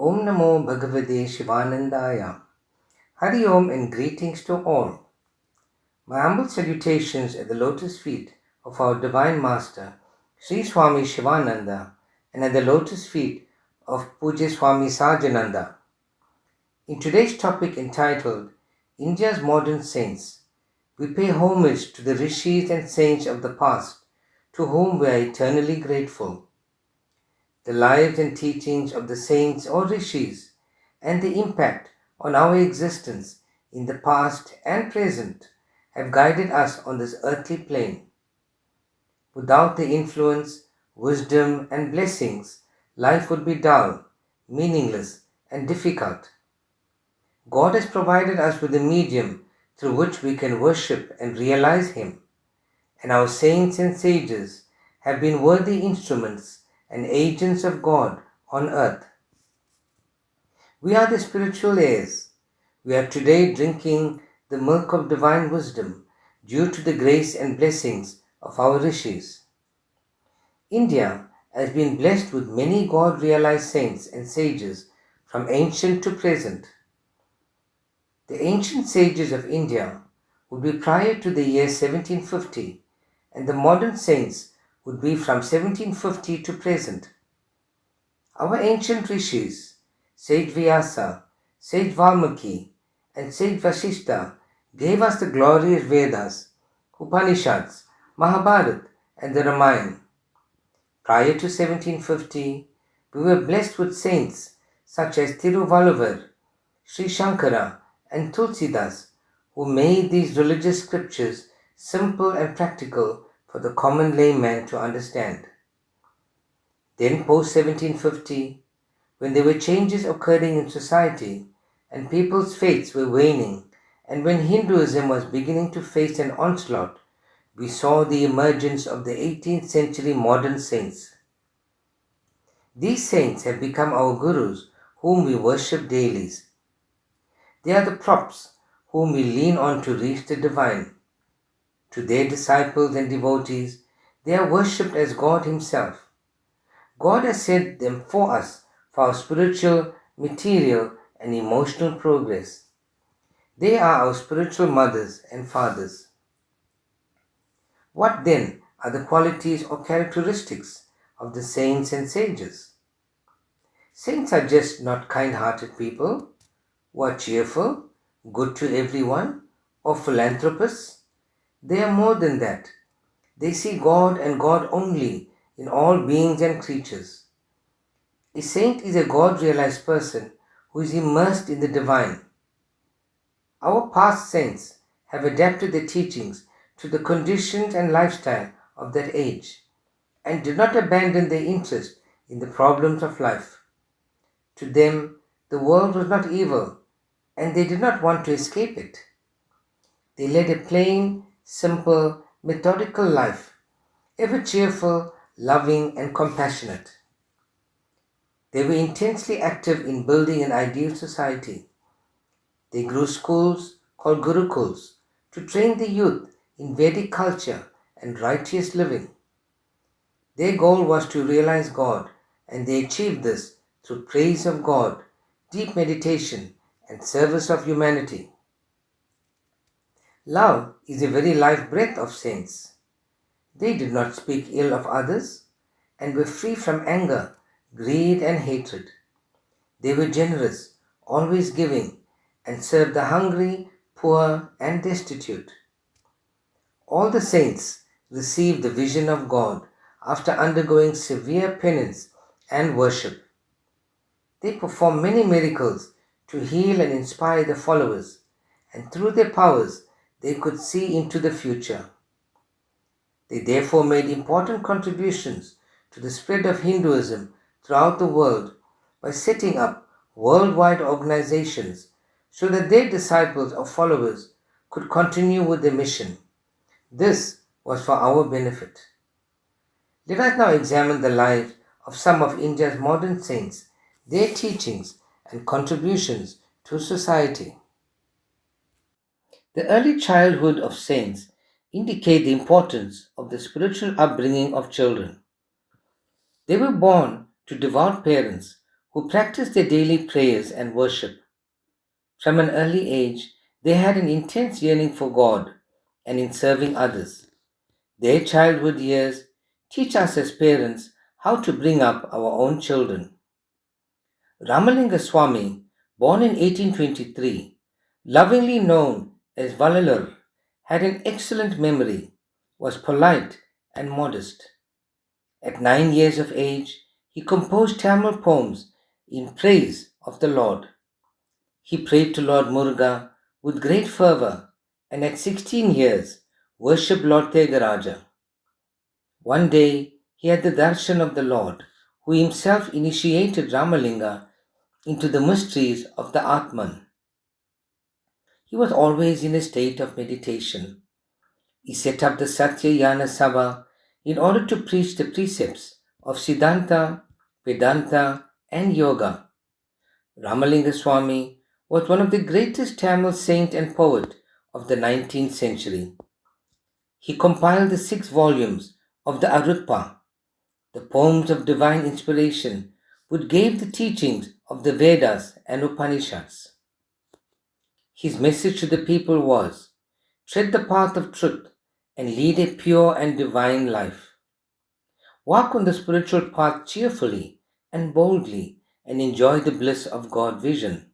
Om Namo Bhagavate Shivanandaya. Hari Om and greetings to all. My humble salutations at the lotus feet of our Divine Master, Sri Swami Shivananda, and at the lotus feet of Pujya Swami Sajananda. In today's topic entitled India's Modern Saints, we pay homage to the rishis and saints of the past, to whom we are eternally grateful. The lives and teachings of the saints or rishis and the impact on our existence in the past and present have guided us on this earthly plane. Without the influence, wisdom, and blessings, life would be dull, meaningless, and difficult. God has provided us with a medium through which we can worship and realize Him, and our saints and sages have been worthy instruments and agents of God on earth. We are the spiritual heirs. We are today drinking the milk of divine wisdom due to the grace and blessings of our rishis. India has been blessed with many God-realized saints and sages from ancient to present. The ancient sages of India would be prior to the year 1750, and the modern saints would be from 1750 to present. Our ancient rishis, Sage Vyasa, Sage Valmiki, and Sage Vasishta gave us the glorious Vedas, Upanishads, Mahabharata, and the Ramayana. Prior to 1750, we were blessed with saints such as Tiruvalluvar, Sri Shankara, and Tulsidas, who made these religious scriptures simple and practical for the common layman to understand. Then post 1750, when there were changes occurring in society and people's faiths were waning, and when Hinduism was beginning to face an onslaught, we saw the emergence of the 18th century modern saints. These saints have become our gurus whom we worship daily. They are the props whom we lean on to reach the divine. To their disciples and devotees, they are worshipped as God Himself. God has sent them for us for our spiritual, material, and emotional progress. They are our spiritual mothers and fathers. What then are the qualities or characteristics of the saints and sages? Saints are just not kind-hearted people who are cheerful, good to everyone, or philanthropists. They are more than that. They see God and God only in all beings and creatures. A saint is a God-realized person who is immersed in the divine. Our past saints have adapted their teachings to the conditions and lifestyle of that age and did not abandon their interest in the problems of life. To them, the world was not evil and they did not want to escape it. They led a plain, simple, methodical life, ever cheerful, loving, and compassionate. They were intensely active in building an ideal society. They grew schools called Gurukuls to train the youth in Vedic culture and righteous living. Their goal was to realize God, and they achieved this through praise of God, deep meditation, and service of humanity. Love is the very life breath of saints. They did not speak ill of others and were free from anger, greed, and hatred. They were generous, always giving, and served the hungry, poor, and destitute. All the saints received the vision of God after undergoing severe penance and worship. They performed many miracles to heal and inspire the followers, and through their powers they could see into the future. They therefore made important contributions to the spread of Hinduism throughout the world by setting up worldwide organizations so that their disciples or followers could continue with their mission. This was for our benefit. Let us now examine the lives of some of India's modern saints, their teachings and contributions to society. The early childhood of saints indicate the importance of the spiritual upbringing of children. They were born to devout parents who practiced their daily prayers and worship. From an early age, they had an intense yearning for God and in serving others. Their childhood years teach us as parents how to bring up our own children. Ramalinga Swami, born in 1823, lovingly known as Valalur, had an excellent memory, was polite and modest. At 9 years of age, he composed Tamil poems in praise of the Lord. He prayed to Lord Muruga with great fervour and at 16 years worshipped Lord Tegaraja. One day he had the darshan of the Lord, who himself initiated Ramalinga into the mysteries of the Atman. He was always in a state of meditation. He set up the SATHYA Sabha in order to preach the precepts of Siddhanta, Vedanta, and Yoga. Ramalinga Swami was one of the greatest Tamil saint and poet of the 19th century. He compiled the 6 volumes of the Arutpa, the poems of divine inspiration, which gave the teachings of the Vedas and Upanishads. His message to the people was, tread the path of truth and lead a pure and divine life. Walk on the spiritual path cheerfully and boldly and enjoy the bliss of God vision.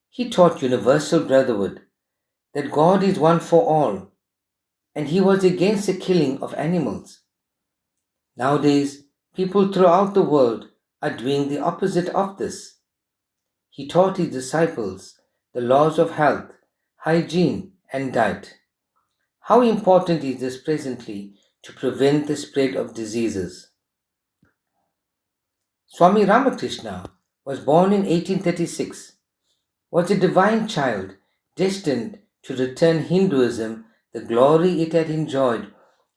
He taught universal brotherhood, that God is one for all, and he was against the killing of animals. Nowadays, people throughout the world are doing the opposite of this. He taught his disciples the laws of health, hygiene, and diet. How important is this presently to prevent the spread of diseases? Swami Ramakrishna was born in 1836, was a divine child destined to return Hinduism the glory it had enjoyed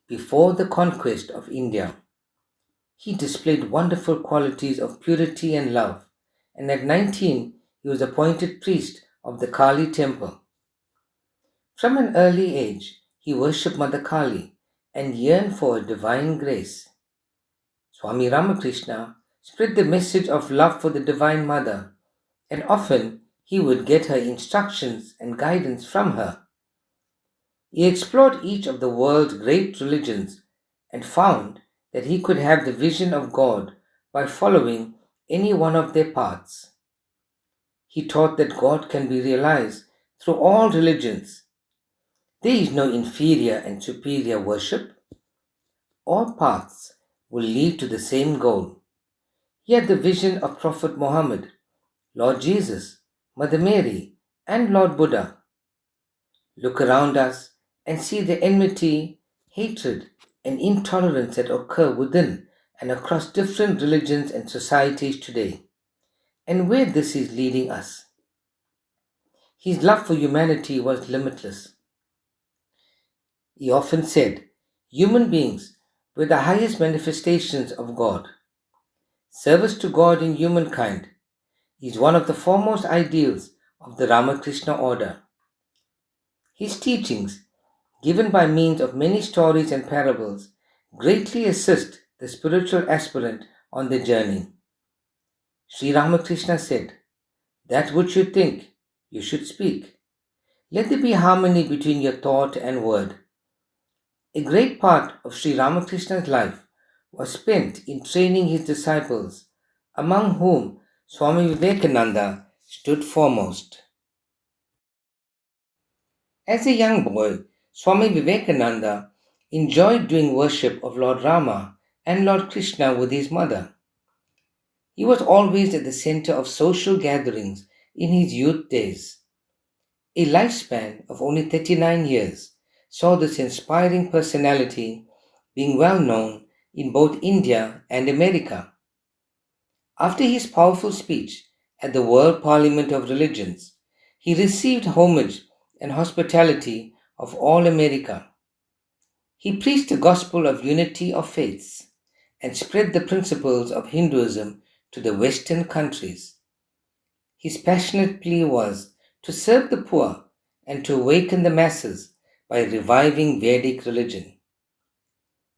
before the conquest of India. He displayed wonderful qualities of purity and love, and at 19 he was appointed priest of the Kali temple. From an early age, he worshipped Mother Kali and yearned for a divine grace. Swami Ramakrishna spread the message of love for the Divine Mother, and often he would get her instructions and guidance from her. He explored each of the world's great religions and found that he could have the vision of God by following any one of their paths. He taught that God can be realized through all religions. There is no inferior and superior worship. All paths will lead to the same goal. He had the vision of Prophet Muhammad, Lord Jesus, Mother Mary, and Lord Buddha. Look around us and see the enmity, hatred, and intolerance that occur within and across different religions and societies today, and where this is leading us. His love for humanity was limitless. He often said, human beings were the highest manifestations of God. Service to God in humankind is one of the foremost ideals of the Ramakrishna order. His teachings, given by means of many stories and parables, greatly assist the spiritual aspirant on the journey. Sri Ramakrishna said, that which you think, you should speak. Let there be harmony between your thought and word. A great part of Sri Ramakrishna's life was spent in training his disciples, among whom Swami Vivekananda stood foremost. As a young boy, Swami Vivekananda enjoyed doing worship of Lord Rama and Lord Krishna with his mother. He was always at the center of social gatherings in his youth days. A lifespan of only 39 years saw this inspiring personality being well known in both India and America. After his powerful speech at the World Parliament of Religions, he received homage and hospitality of all America. He preached the gospel of unity of faiths and spread the principles of Hinduism to the Western countries. His passionate plea was to serve the poor and to awaken the masses by reviving Vedic religion.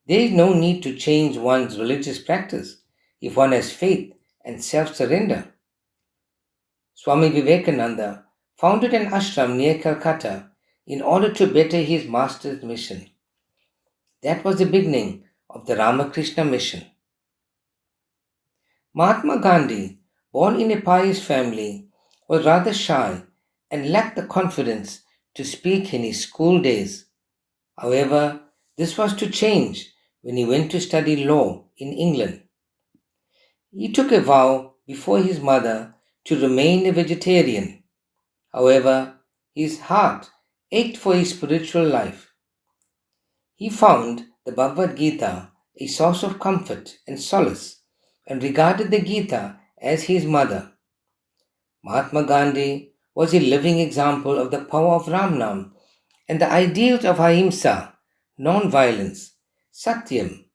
There is no need to change one's religious practice if one has faith and self-surrender. Swami Vivekananda founded an ashram near Calcutta in order to better his master's mission. That was the beginning of the Ramakrishna mission. Mahatma Gandhi, born in a pious family, was rather shy and lacked the confidence to speak in his school days. However, this was to change when he went to study law in England. He took a vow before his mother to remain a vegetarian. However, his heart ached for his spiritual life. He found the Bhagavad Gita a source of comfort and solace and regarded the Gita as his mother. Mahatma Gandhi was a living example of the power of Ramnam and the ideals of ahimsa, non-violence, satyam,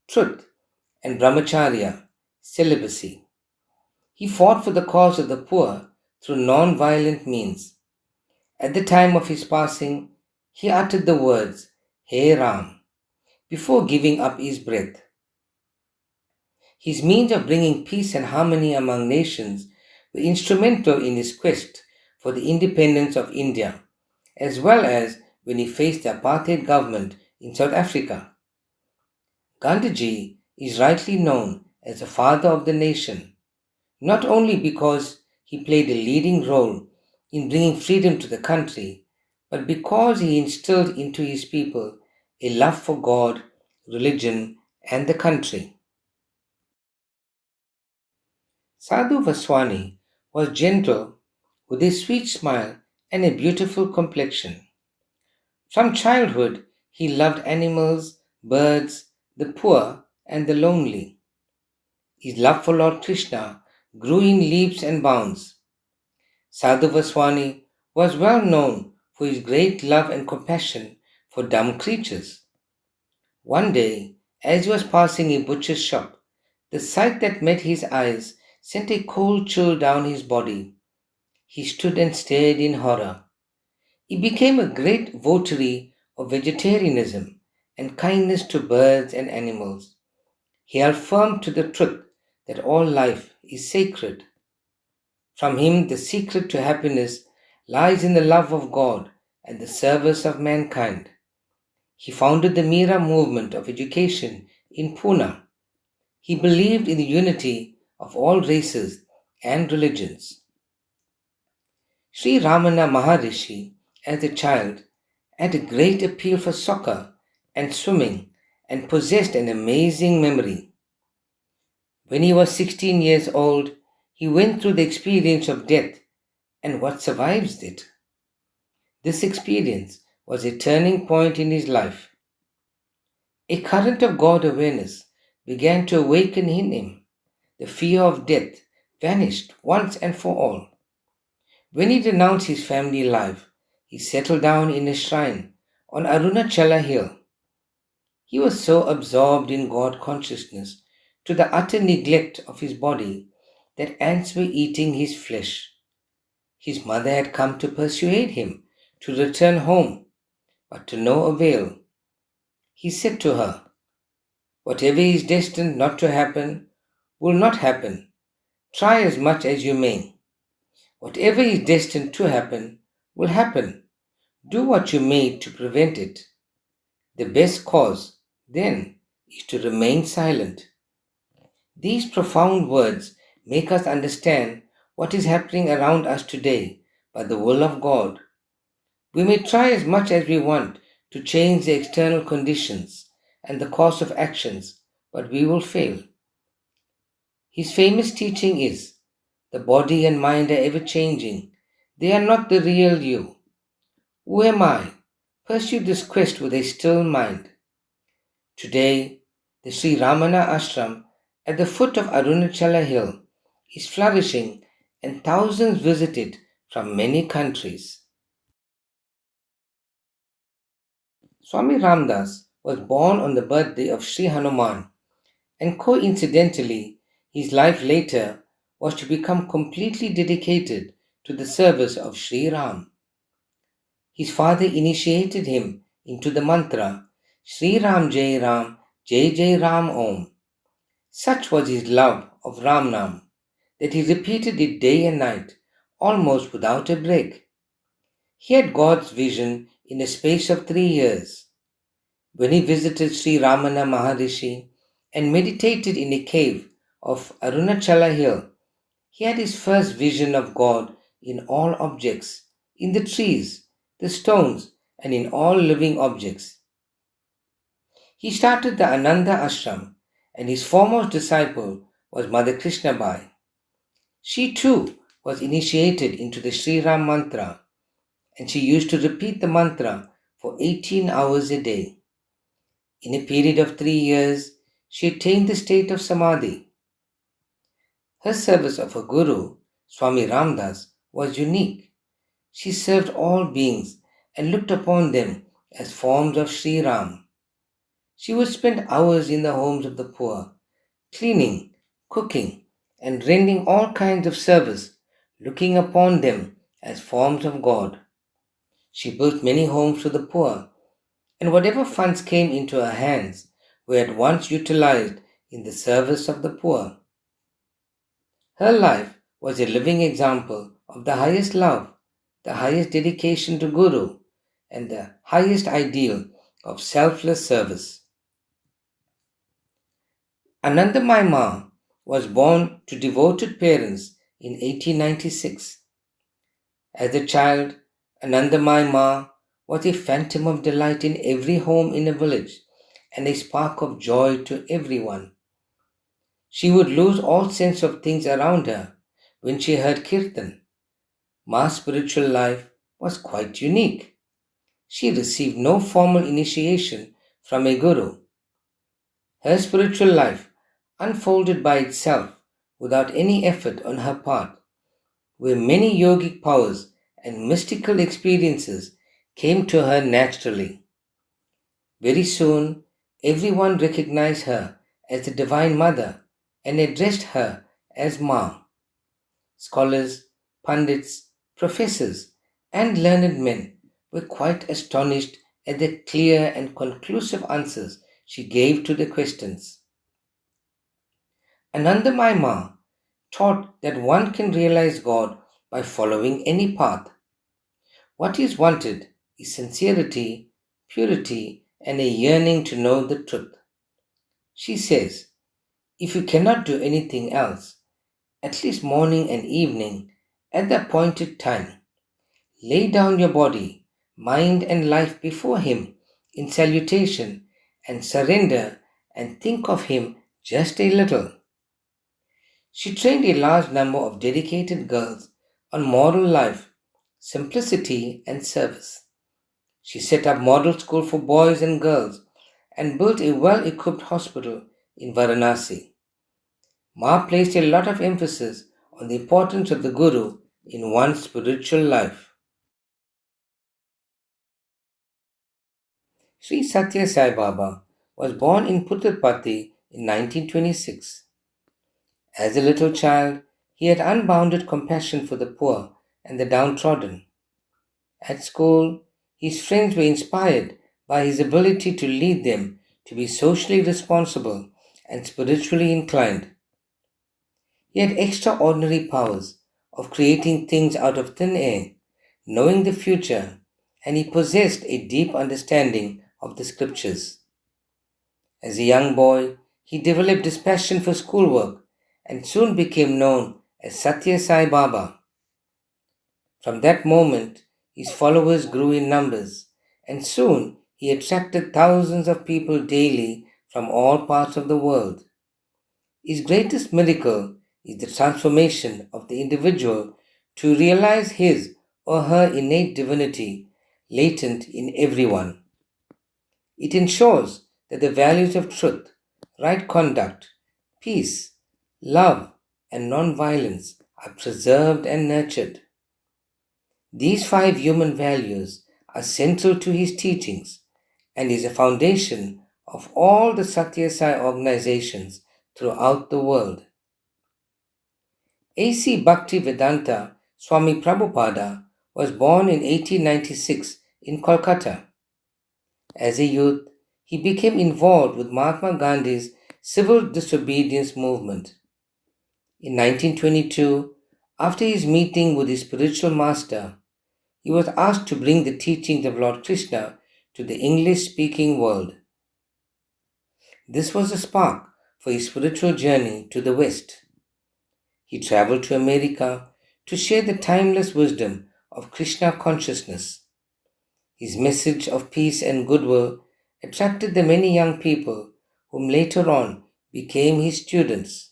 truth, and brahmacharya, celibacy. He fought for the cause of the poor through non-violent means. At the time of his passing, he uttered the words, "Hey Ram," before giving up his breath. His means of bringing peace and harmony among nations were instrumental in his quest for the independence of India, as well as when he faced the apartheid government in South Africa. Gandhiji is rightly known as the father of the nation, not only because he played a leading role in bringing freedom to the country, but because he instilled into his people a love for God, religion, and the country. Sadhu Vaswani was gentle, with a sweet smile and a beautiful complexion. From childhood, he loved animals, birds, the poor, and the lonely. His love for Lord Krishna grew in leaps and bounds. Sadhu Vaswani was well known for his great love and compassion for dumb creatures. One day, as he was passing a butcher's shop, the sight that met his eyes sent a cold chill down his body. He stood and stared in horror. He became a great votary of vegetarianism and kindness to birds and animals. He held firm to the truth that all life is sacred. From him, the secret to happiness lies in the love of God and the service of mankind. He founded the Mira movement of education in Pune. He believed in the unity of all races and religions. Sri Ramana Maharishi, as a child, had a great appeal for soccer and swimming and possessed an amazing memory. When he was 16 years old, he went through the experience of death and what survives it. This experience was a turning point in his life. A current of God awareness began to awaken in him. The fear of death vanished once and for all. When he renounced his family life, he settled down in a shrine on Arunachala hill. He was so absorbed in God consciousness to the utter neglect of his body that ants were eating his flesh. His mother had come to persuade him to return home, but to no avail. He said to her, "Whatever is destined not to happen will not happen. Try as much as you may. Whatever is destined to happen will happen. Do what you may to prevent it. The best course, then, is to remain silent." These profound words make us understand what is happening around us today by the will of God. We may try as much as we want to change the external conditions and the course of actions, but we will fail. His famous teaching is, the body and mind are ever changing. They are not the real you. Who am I? Pursue this quest with a still mind. Today, the Sri Ramana Ashram at the foot of Arunachala Hill is flourishing and thousands visit it from many countries. Swami Ramdas was born on the birthday of Sri Hanuman, and coincidentally, his life later was to become completely dedicated to the service of Sri Ram. His father initiated him into the mantra, Sri Ram, Jai Jai Ram Om. Such was his love of Ramnam that he repeated it day and night, almost without a break. He had God's vision in a space of 3 years. When he visited Sri Ramana Maharishi and meditated in a cave of Arunachala Hill, he had his first vision of God in all objects, in the trees, the stones, and in all living objects. He started the Ananda ashram, and his foremost disciple was Mother Krishna Bai. She too was initiated into the Sri Ram mantra, and she used to repeat the mantra for 18 hours a day. In a period of 3 years, she attained the state of Samadhi. Her service of her guru, Swami Ramdas, was unique. She served all beings and looked upon them as forms of Sri Ram. She would spend hours in the homes of the poor, cleaning, cooking, and rendering all kinds of service, looking upon them as forms of God. She built many homes for the poor, and whatever funds came into her hands were at once utilized in the service of the poor. Her life was a living example of the highest love, the highest dedication to Guru, and the highest ideal of selfless service. Anandamayi Ma was born to devoted parents in 1896. As a child, Anandamayi Ma was a phantom of delight in every home in a village and a spark of joy to everyone. She would lose all sense of things around her when she heard kirtan. Ma's spiritual life was quite unique. She received no formal initiation from a guru. Her spiritual life unfolded by itself without any effort on her part, where many yogic powers and mystical experiences came to her naturally. Very soon, everyone recognized her as the Divine Mother and addressed her as Ma. Scholars, pundits, professors, and learned men were quite astonished at the clear and conclusive answers she gave to their questions. Anandamayi Ma taught that one can realize God by following any path. What is wanted is sincerity, purity, and a yearning to know the truth. She says, if you cannot do anything else, at least morning and evening, at the appointed time, lay down your body, mind, and life before Him in salutation and surrender and think of Him just a little. She trained a large number of dedicated girls on moral life, simplicity, and service. She set up model school for boys and girls and built a well-equipped hospital in Varanasi. Ma placed a lot of emphasis on the importance of the Guru in one's spiritual life. Sri Sathya Sai Baba was born in Puttarpatti in 1926. As a little child, he had unbounded compassion for the poor and the downtrodden. At school, his friends were inspired by his ability to lead them to be socially responsible and spiritually inclined. He had extraordinary powers of creating things out of thin air, knowing the future, and he possessed a deep understanding of the scriptures. As a young boy, he developed his passion for schoolwork and soon became known as Sathya Sai Baba. From that moment, his followers grew in numbers, and soon he attracted thousands of people daily from all parts of the world. His greatest miracle is the transformation of the individual to realize his or her innate divinity latent in everyone. It ensures that the values of truth, right conduct, peace, love, and non-violence are preserved and nurtured. These five human values are central to his teachings and is a foundation of all the Sathya Sai organizations throughout the world. A.C. Bhaktivedanta Swami Prabhupada was born in 1896 in Kolkata. As a youth, he became involved with Mahatma Gandhi's civil disobedience movement. In 1922, after his meeting with his spiritual master, he was asked to bring the teachings of Lord Krishna to the English-speaking world. This was a spark for his spiritual journey to the West. He traveled to America to share the timeless wisdom of Krishna consciousness. His message of peace and goodwill attracted the many young people whom later on became his students.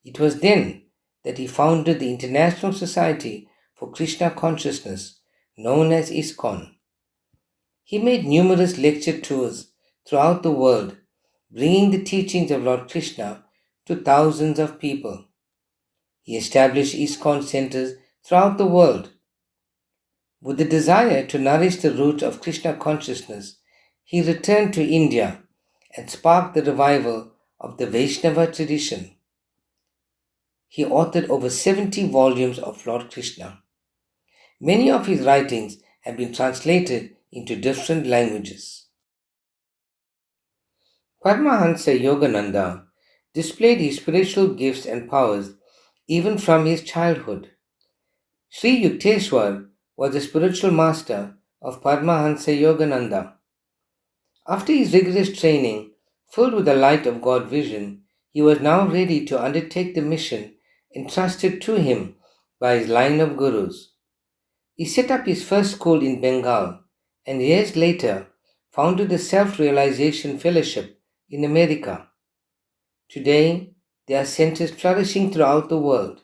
It was then that he founded the International Society for Krishna Consciousness, known as ISKCON. He made numerous lecture tours throughout the world, bringing the teachings of Lord Krishna to thousands of people. He established ISKCON centers throughout the world. With the desire to nourish the root of Krishna consciousness, he returned to India and sparked the revival of the Vaishnava tradition. He authored over 70 volumes of Lord Krishna. Many of his writings have been translated into different languages. Paramahansa Yogananda displayed his spiritual gifts and powers even from his childhood. Sri Yukteswar was the spiritual master of Paramahansa Yogananda. After his rigorous training, filled with the light of God vision, he was now ready to undertake the mission entrusted to him by his line of gurus. He set up his first school in Bengal and years later founded the Self-Realization Fellowship in America. Today, there are centers flourishing throughout the world.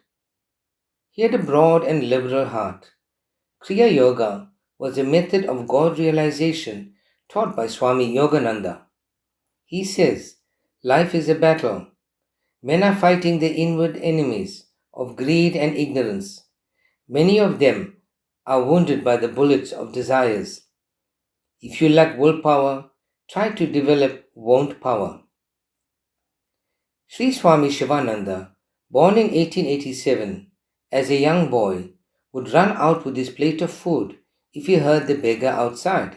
He had a broad and liberal heart. Kriya Yoga was a method of God realization taught by Swami Yogananda. He says, life is a battle. Men are fighting the inward enemies of greed and ignorance. Many of them are wounded by the bullets of desires. If you lack willpower, try to develop won't power. Sri Swami Shivananda, born in 1887, as a young boy, would run out with his plate of food if he heard the beggar outside.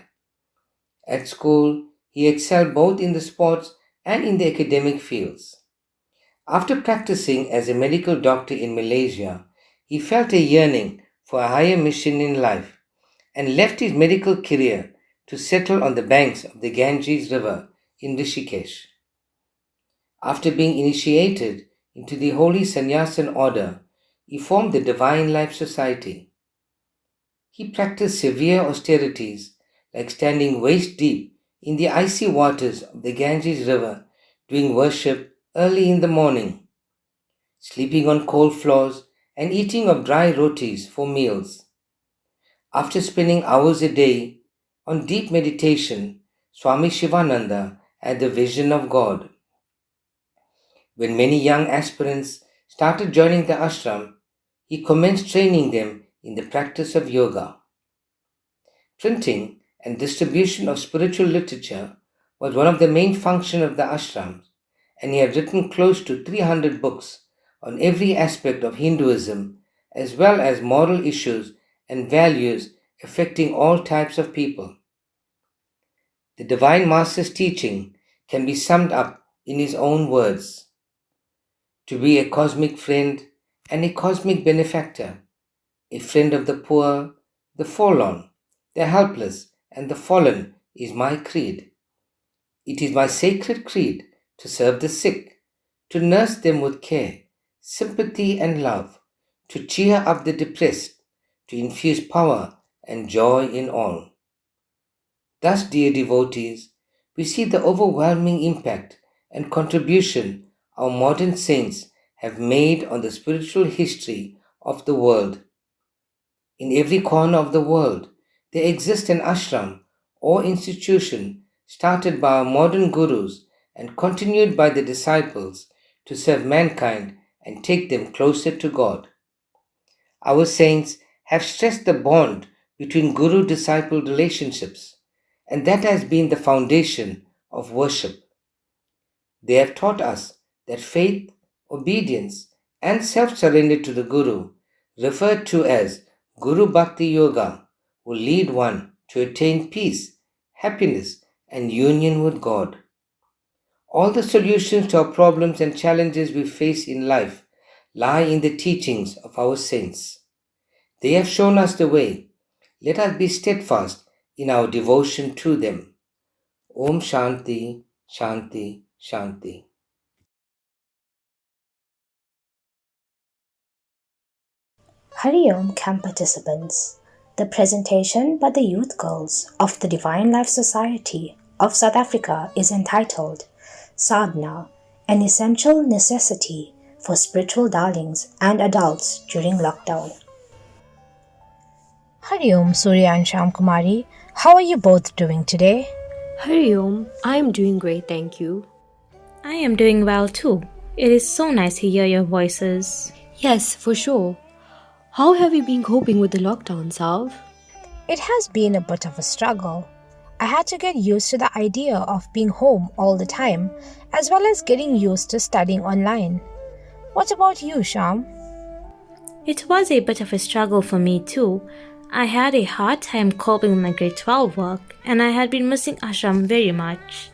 At school, he excelled both in the sports and in the academic fields. After practicing as a medical doctor in Malaysia, he felt a yearning for a higher mission in life and left his medical career to settle on the banks of the Ganges River in Rishikesh. After being initiated into the Holy Sannyasin order, he formed the Divine Life Society. He practiced severe austerities like standing waist deep in the icy waters of the Ganges River doing worship early in the morning, sleeping on cold floors and eating of dry rotis for meals. After spending hours a day on deep meditation, Swami Shivananda had the vision of God. When many young aspirants started joining the ashram, he commenced training them in the practice of yoga. Printing and distribution of spiritual literature was one of the main functions of the ashram, and he had written close to 300 books on every aspect of Hinduism as well as moral issues and values affecting all types of people. The Divine Master's teaching can be summed up in his own words. To be a cosmic friend and a cosmic benefactor, a friend of the poor, the forlorn, the helpless, and the fallen is my creed. It is my sacred creed to serve the sick, to nurse them with care, sympathy, and love, to cheer up the depressed, to infuse power and joy in all. Thus, dear devotees, we see the overwhelming impact and contribution our modern saints have made on the spiritual history of the world. In every corner of the world, there exists an ashram or institution started by our modern gurus and continued by the disciples to serve mankind and take them closer to God. Our saints have stressed the bond between guru-disciple relationships, and that has been the foundation of worship. They have taught us that faith, obedience, and self-surrender to the Guru, referred to as Guru Bhakti Yoga, will lead one to attain peace, happiness, and union with God. All the solutions to our problems and challenges we face in life lie in the teachings of our saints. They have shown us the way. Let us be steadfast in our devotion to them. Om Shanti, Shanti, Shanti. Hari Om camp participants. The presentation by the youth girls of the Divine Life Society of South Africa is entitled Sadhana, an essential necessity for spiritual darlings and adults during lockdown. Hari Om, Surya and Sham Kumari. How are you both doing today? Hari Om, I am doing great, thank you. I am doing well too. It is so nice to hear your voices. Yes, for sure. How have you been coping with the lockdown, Salv? It has been a bit of a struggle. I had to get used to the idea of being home all the time, as well as getting used to studying online. What about you, Sham? It was a bit of a struggle for me too. I had a hard time coping with my grade 12 work, and I had been missing ashram very much.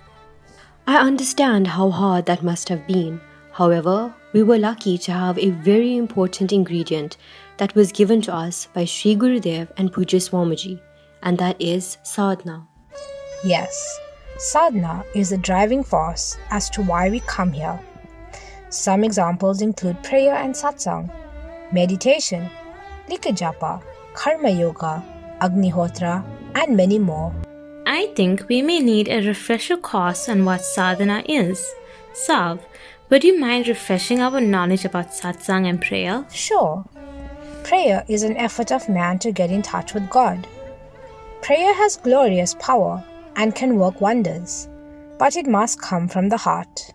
I understand how hard that must have been. However, we were lucky to have a very important ingredient that was given to us by Sri Gurudev and Pujya Swamiji, and that is sadhana. Yes, sadhana is the driving force as to why we come here. Some examples include prayer and satsang, meditation, likajapa, karma yoga, agnihotra, and many more. I think we may need a refresher course on what sadhana is. Sav, would you mind refreshing our knowledge about satsang and prayer? Sure. Prayer is an effort of man to get in touch with God. Prayer has glorious power and can work wonders, but it must come from the heart.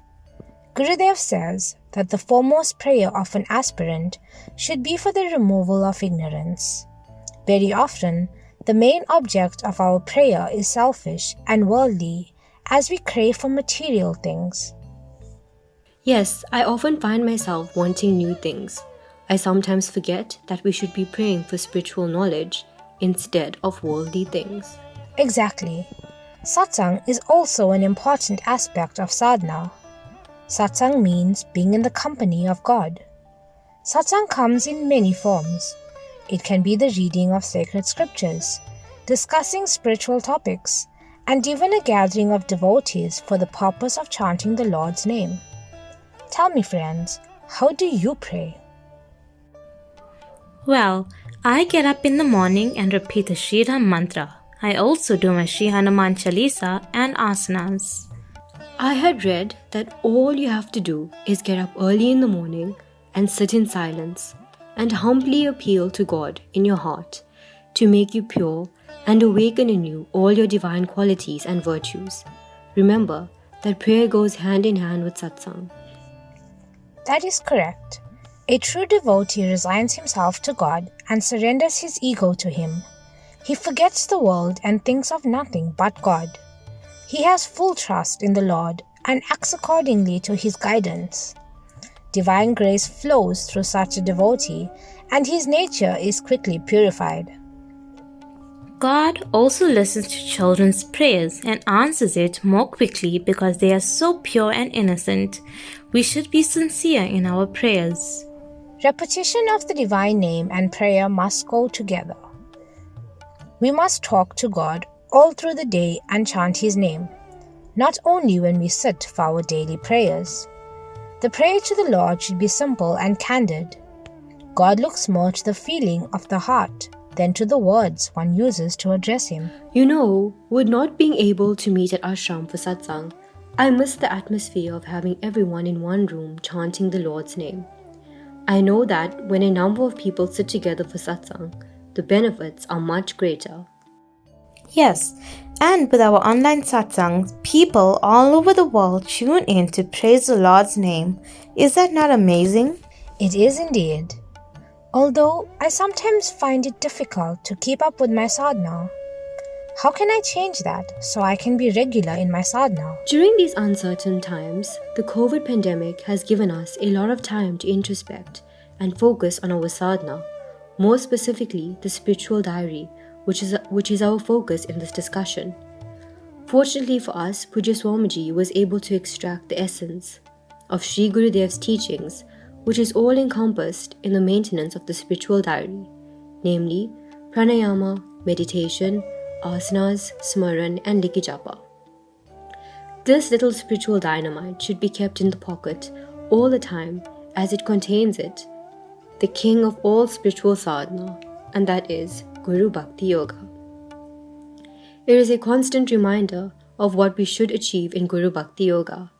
Gurudev says that the foremost prayer of an aspirant should be for the removal of ignorance. Very often, the main object of our prayer is selfish and worldly, as we crave for material things. Yes, I often find myself wanting new things. I sometimes forget that we should be praying for spiritual knowledge instead of worldly things. Exactly. Satsang is also an important aspect of sadhana. Satsang means being in the company of God. Satsang comes in many forms. It can be the reading of sacred scriptures, discussing spiritual topics, and even a gathering of devotees for the purpose of chanting the Lord's name. Tell me, friends, how do you pray? Well, I get up in the morning and repeat the Shri Ram mantra. I also do my Shri Hanuman Chalisa and asanas. I had read that all you have to do is get up early in the morning and sit in silence and humbly appeal to God in your heart to make you pure and awaken in you all your divine qualities and virtues. Remember that prayer goes hand in hand with satsang. That is correct. A true devotee resigns himself to God and surrenders his ego to Him. He forgets the world and thinks of nothing but God. He has full trust in the Lord and acts accordingly to His guidance. Divine grace flows through such a devotee, and his nature is quickly purified. God also listens to children's prayers and answers it more quickly because they are so pure and innocent. We should be sincere in our prayers. Repetition of the divine name and prayer must go together. We must talk to God all through the day and chant His name, not only when we sit for our daily prayers. The prayer to the Lord should be simple and candid. God looks more to the feeling of the heart than to the words one uses to address Him. You know, with not being able to meet at ashram for satsang, I miss the atmosphere of having everyone in one room chanting the Lord's name. I know that when a number of people sit together for satsang, the benefits are much greater. Yes, and with our online satsangs, people all over the world tune in to praise the Lord's name. Is that not amazing? It is indeed. Although I sometimes find it difficult to keep up with my sadhana. How can I change that so I can be regular in my sadhana? During these uncertain times, the COVID pandemic has given us a lot of time to introspect and focus on our sadhana, more specifically the spiritual diary, which is our focus in this discussion. Fortunately for us, Pujya Swamiji was able to extract the essence of Sri Gurudev's teachings, which is all encompassed in the maintenance of the spiritual diary, namely pranayama, meditation, asanas, smaran, and likijapa. This little spiritual dynamite should be kept in the pocket all the time, as it contains the king of all spiritual sadhana, and that is Guru Bhakti Yoga. It is a constant reminder of what we should achieve in Guru Bhakti Yoga.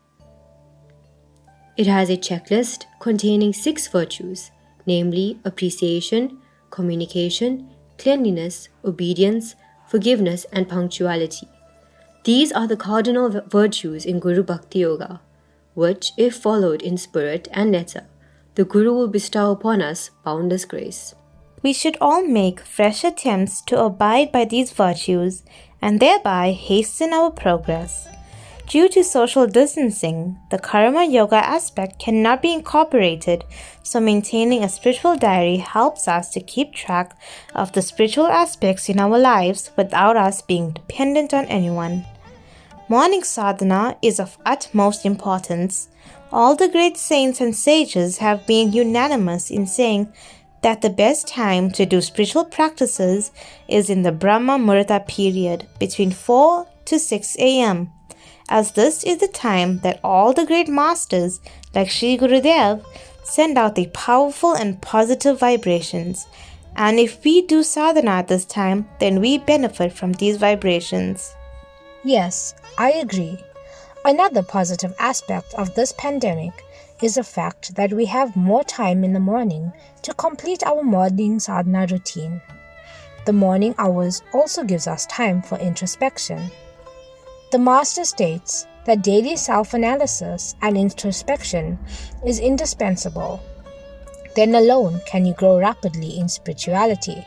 It has a checklist containing 6 virtues, namely appreciation, communication, cleanliness, obedience, forgiveness, and punctuality. These are the cardinal virtues in Guru Bhakti Yoga, which, if followed in spirit and letter, the Guru will bestow upon us boundless grace. We should all make fresh attempts to abide by these virtues and thereby hasten our progress. Due to social distancing, the Karma Yoga aspect cannot be incorporated, so maintaining a spiritual diary helps us to keep track of the spiritual aspects in our lives without us being dependent on anyone. Morning sadhana is of utmost importance. All the great saints and sages have been unanimous in saying that the best time to do spiritual practices is in the Brahma Muhurta period between 4 to 6 a.m., as this is the time that all the great masters like Sri Gurudev send out the powerful and positive vibrations. And if we do sadhana at this time, then we benefit from these vibrations. Yes, I agree. Another positive aspect of this pandemic is the fact that we have more time in the morning to complete our morning sadhana routine. The morning hours also gives us time for introspection. The Master states that daily self-analysis and introspection is indispensable. Then alone can you grow rapidly in spirituality.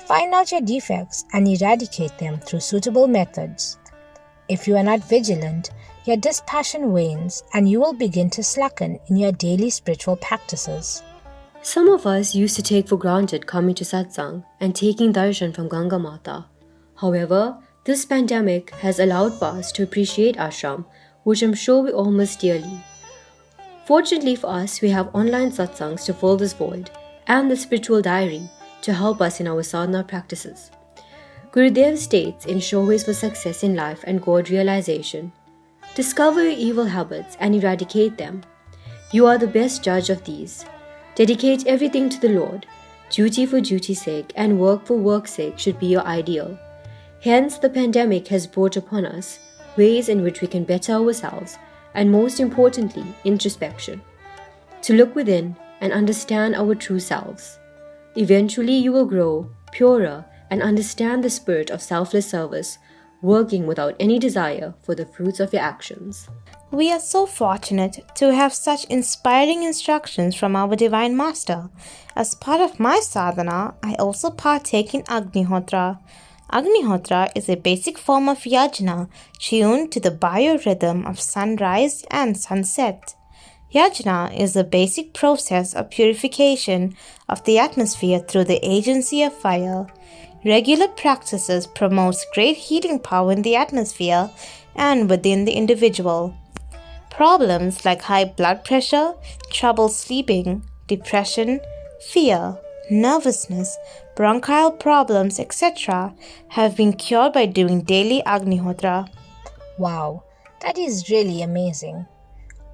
Find out your defects and eradicate them through suitable methods. If you are not vigilant, your dispassion wanes and you will begin to slacken in your daily spiritual practices. Some of us used to take for granted coming to satsang and taking darshan from Ganga Mata. However, this pandemic has allowed for us to appreciate ashram, which I'm sure we all miss dearly. Fortunately for us, we have online satsangs to fill this void and the spiritual diary to help us in our sadhana practices. Gurudev states in Showways for Success in Life and God Realization, discover your evil habits and eradicate them. You are the best judge of these. Dedicate everything to the Lord. Duty for duty's sake and work for work's sake should be your ideal. Hence, the pandemic has brought upon us ways in which we can better ourselves and, most importantly, introspection. To look within and understand our true selves. Eventually, you will grow purer and understand the spirit of selfless service, working without any desire for the fruits of your actions. We are so fortunate to have such inspiring instructions from our Divine Master. As part of my sadhana, I also partake in Agnihotra. Agnihotra is a basic form of yajna tuned to the biorhythm of sunrise and sunset. Yajna is the basic process of purification of the atmosphere through the agency of fire. Regular practices promotes great healing power in the atmosphere and within the individual. Problems like high blood pressure, trouble sleeping, depression, fear, nervousness, bronchial problems, etc. have been cured by doing daily Agnihotra. Wow, that is really amazing.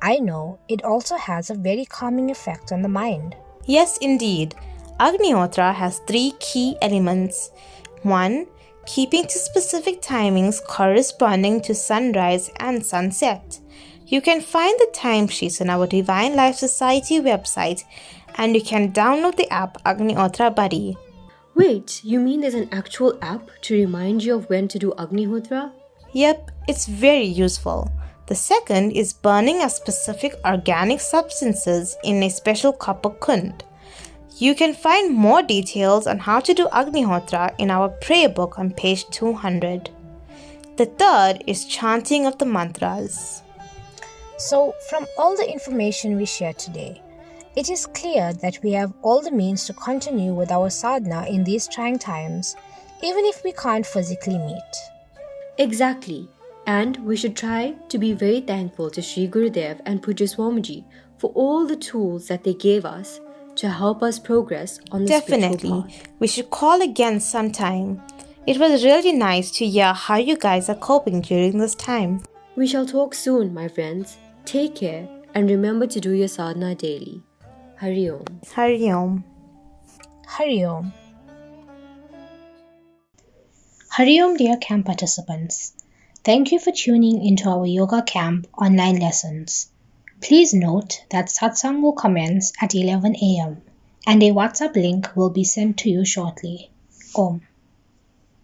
I know it also has a very calming effect on the mind. Yes, indeed. Agnihotra has 3 key elements. 1. Keeping to specific timings corresponding to sunrise and sunset. You can find the timesheets on our Divine Life Society website, and you can download the app Agnihotra Buddy. Wait, you mean there's an actual app to remind you of when to do Agnihotra? Yep, it's very useful. The second is burning of specific organic substances in a special copper kund. You can find more details on how to do Agnihotra in our prayer book on page 200. The third is chanting of the mantras. So, from all the information we shared today, it is clear that we have all the means to continue with our sadhana in these trying times, even if we can't physically meet. Exactly. And we should try to be very thankful to Sri Gurudev and Pujya Swamiji for all the tools that they gave us to help us progress on the spiritual Definitely. path. We should call again sometime. It was really nice to hear how you guys are coping during this time. We shall talk soon, my friends. Take care and remember to do your sadhana daily. Hari Om. Hari Om. Hari Om. Hari Om, dear camp participants. Thank you for tuning into our Yoga Camp online lessons. Please note that satsang will commence at 11 a.m. and a WhatsApp link will be sent to you shortly. Om.